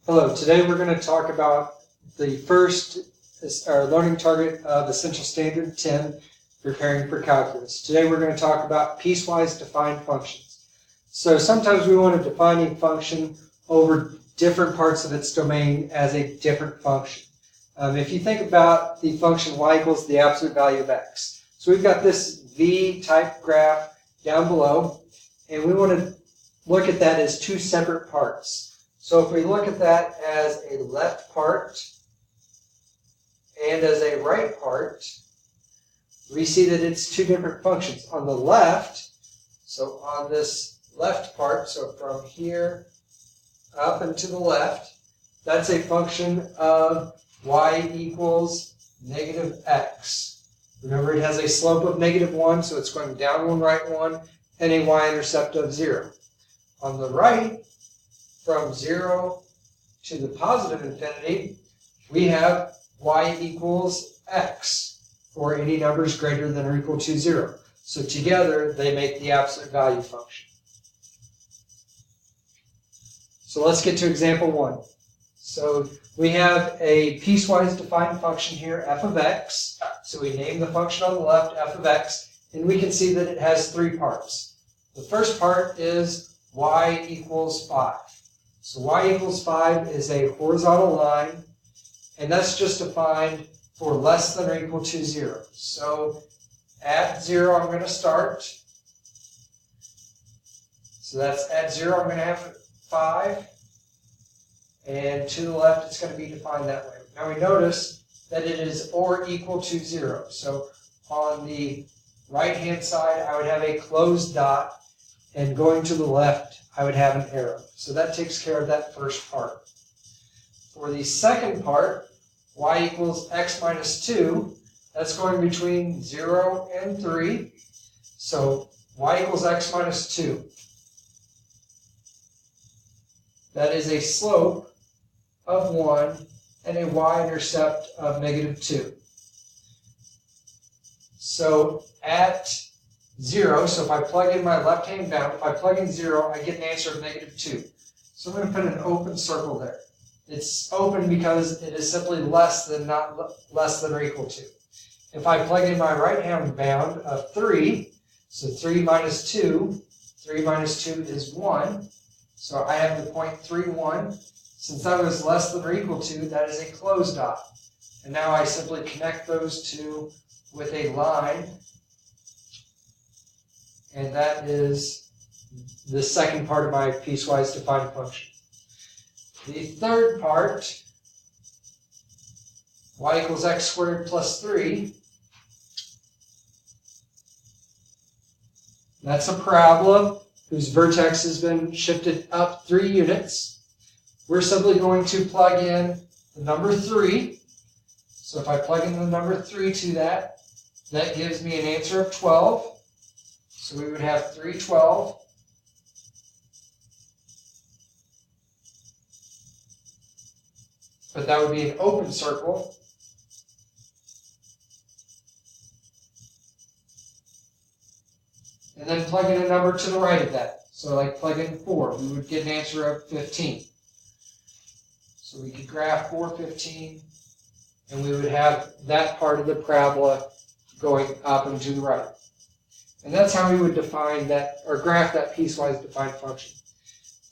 Hello, today we're going to talk about the first learning target of Essential Standard 10, preparing for calculus. Today we're going to talk about piecewise defined functions. So sometimes we want to define a function over different parts of its domain as a different function. If you think about the function y equals the absolute value of x. So we've got this V-type graph down below, and we want to look at that as two separate parts. So if we look at that as a left part and as a right part, we see that it's two different functions. On the left, so on this left part, so from here up and to the left, that's a function of y equals negative x. Remember, it has a slope of -1, so it's going down 1, right 1, and a y-intercept of 0. On the right, from 0 to the positive infinity, we have y equals x for any numbers greater than or equal to 0. So together, they make the absolute value function. So let's get to example 1. So we have a piecewise defined function here, f of x. So we name the function on the left, f of x, and we can see that it has three parts. The first part is y equals 5. So y equals 5 is a horizontal line, and that's just defined for less than or equal to 0. So at 0, I'm going to start. So that's at 0, I'm going to have 5. And to the left, it's going to be defined that way. Now we notice that it is or equal to 0. So on the right-hand side, I would have a closed dot, and going to the left, I would have an arrow. So that takes care of that first part. For the second part, y equals x minus 2, that's going between 0 and 3. So y equals x minus 2. That is a slope of 1 and a y-intercept of -2. So at 0, so if I plug in my left-hand bound, if I plug in 0, I get an answer of -2. So I'm going to put an open circle there. It's open because it is simply less than, not less than or equal to. If I plug in my right-hand bound of 3, so 3 minus 2 is 1. So I have the point 31. Since that was less than or equal to, that is a closed dot. And now I simply connect those two with a line. And that is the second part of my piecewise defined function. The third part, y equals x squared plus 3. That's a parabola whose vertex has been shifted up 3 units. We're simply going to plug in the number 3. So if I plug in the number 3 to that, that gives me an answer of 12. So we would have 312. But that would be an open circle. And then plug in a number to the right of that. So like plug in 4, we would get an answer of 15. So we could graph 4, 15, and we would have that part of the parabola going up and to the right. And that's how we would define that, or graph that piecewise defined function.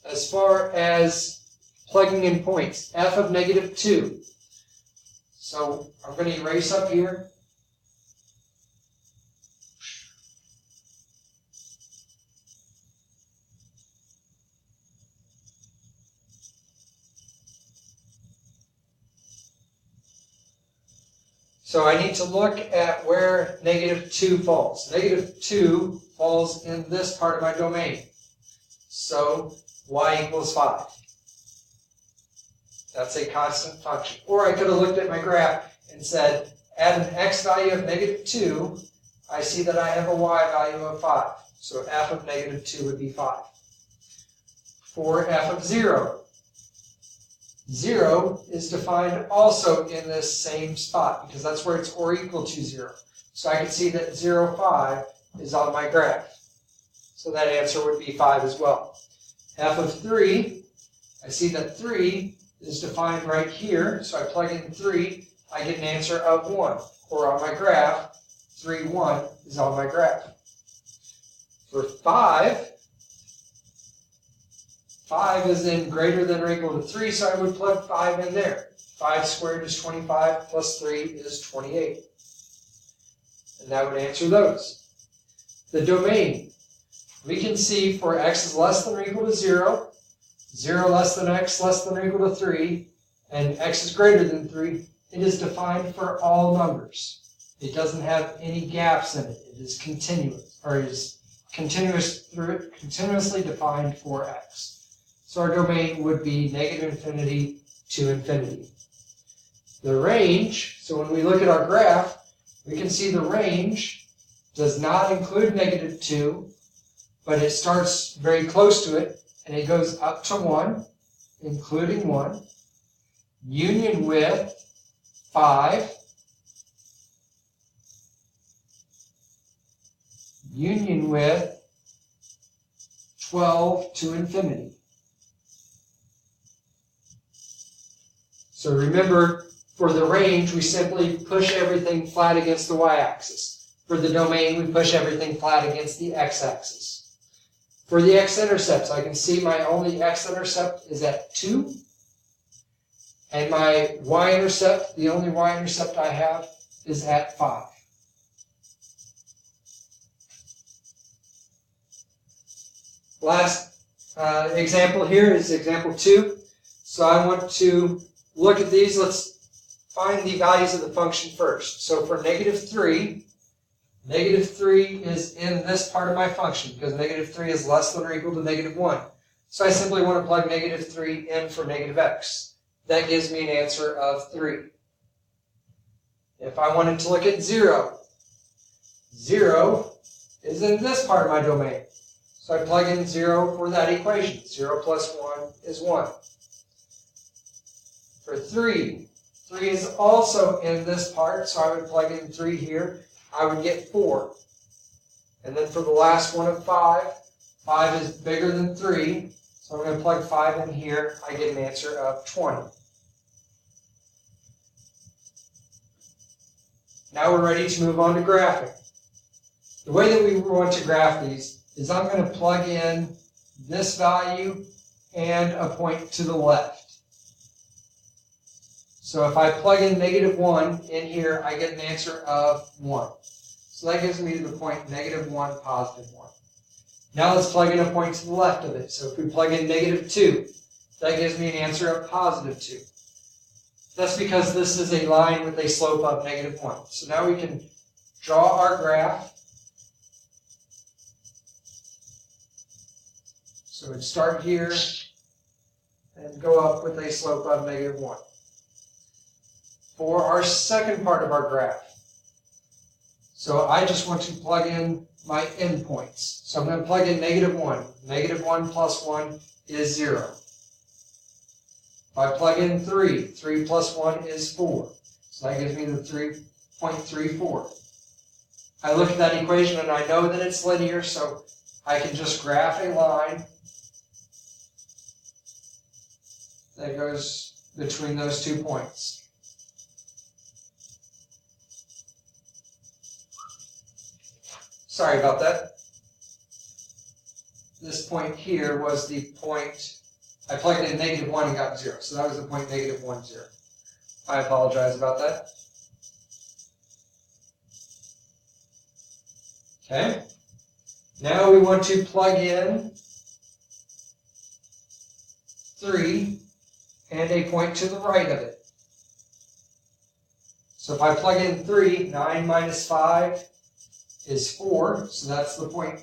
As far as plugging in points, f of -2. So I'm going to erase up here. So I need to look at where -2 falls. -2 falls in this part of my domain. So y equals 5. That's a constant function. Or I could have looked at my graph and said, at an x value of -2, I see that I have a y value of 5. So f of -2 would be 5. For f of 0, 0 is defined also in this same spot because that's where it's or equal to 0. So I can see that 0, 5 is on my graph. So that answer would be 5 as well. F of 3, I see that 3 is defined right here. So I plug in 3, I get an answer of 1. Or on my graph, 3, 1 is on my graph. For 5 is in greater than or equal to 3, so I would plug 5 in there. 5 squared is 25, plus 3 is 28. And that would answer those. The domain. We can see for x is less than or equal to 0, 0 less than x less than or equal to 3, and x is greater than 3, it is defined for all numbers. It doesn't have any gaps in it. It is continuous, or is continuously defined for x. So our domain would be negative infinity to infinity. The range, so when we look at our graph, we can see the range does not include negative 2, but it starts very close to it, and it goes up to 1, including 1, union with 5, union with 12 to infinity. So remember, for the range, we simply push everything flat against the y-axis. For the domain, we push everything flat against the x-axis. For the x-intercepts, I can see my only x-intercept is at 2. And my y-intercept, the only y-intercept I have, is at 5. Last example here is example 2. So I want to look at these. Let's find the values of the function first. So for negative 3 is in this part of my function because negative 3 is less than or equal to negative 1. So I simply want to plug negative 3 in for negative x. That gives me an answer of 3. If I wanted to look at 0, 0 is in this part of my domain. So I plug in 0 for that equation. 0 plus 1 is 1. For 3 is also in this part, so I would plug in 3 here. I would get 4. And then for the last one of 5 is bigger than 3, so I'm going to plug 5 in here. I get an answer of 20. Now we're ready to move on to graphing. The way that we want to graph these is I'm going to plug in this value and a point to the left. So if I plug in negative 1 in here, I get an answer of 1. So that gives me the point negative 1, positive 1. Now let's plug in a point to the left of it. So if we plug in negative 2, that gives me an answer of positive 2. That's because this is a line with a slope of negative 1. So now we can draw our graph. So it'd start here and go up with a slope of negative 1. For our second part of our graph, so I just want to plug in my endpoints. So I'm going to plug in negative 1. Negative 1 plus 1 is 0. If I plug in 3, 3 plus 1 is 4. So that gives me the 3.34. I look at that equation and I know that it's linear, so I can just graph a line that goes between those 2 points. Sorry about that. This point here was the point, I plugged in negative 1 and got 0. So that was the point negative 1, 0. I apologize about that. Okay. Now we want to plug in 3 and a point to the right of it. So if I plug in 3, 9 minus 5 is 4, so that's the point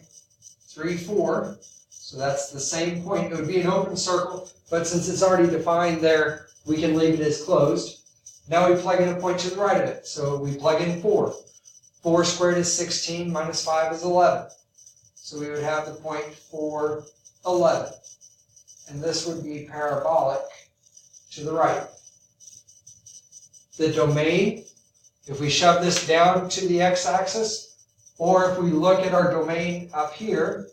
3, 4. So that's the same point. It would be an open circle, but since it's already defined there, we can leave it as closed. Now we plug in a point to the right of it. So we plug in 4. 4 squared is 16, minus 5 is 11. So we would have the point 4, 11. And this would be parabolic to the right. The domain, if we shove this down to the x-axis, or if we look at our domain up here,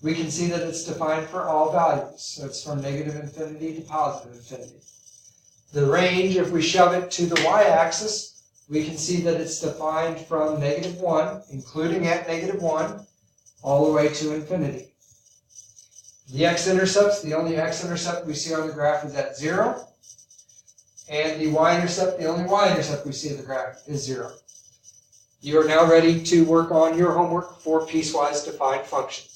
we can see that it's defined for all values. So it's from negative infinity to positive infinity. The range, if we shove it to the y-axis, we can see that it's defined from negative 1, including at negative 1, all the way to infinity. The x-intercepts, the only x-intercept we see on the graph is at 0. And the y-intercept, the only y-intercept we see in the graph is 0. You are now ready to work on your homework for piecewise defined functions.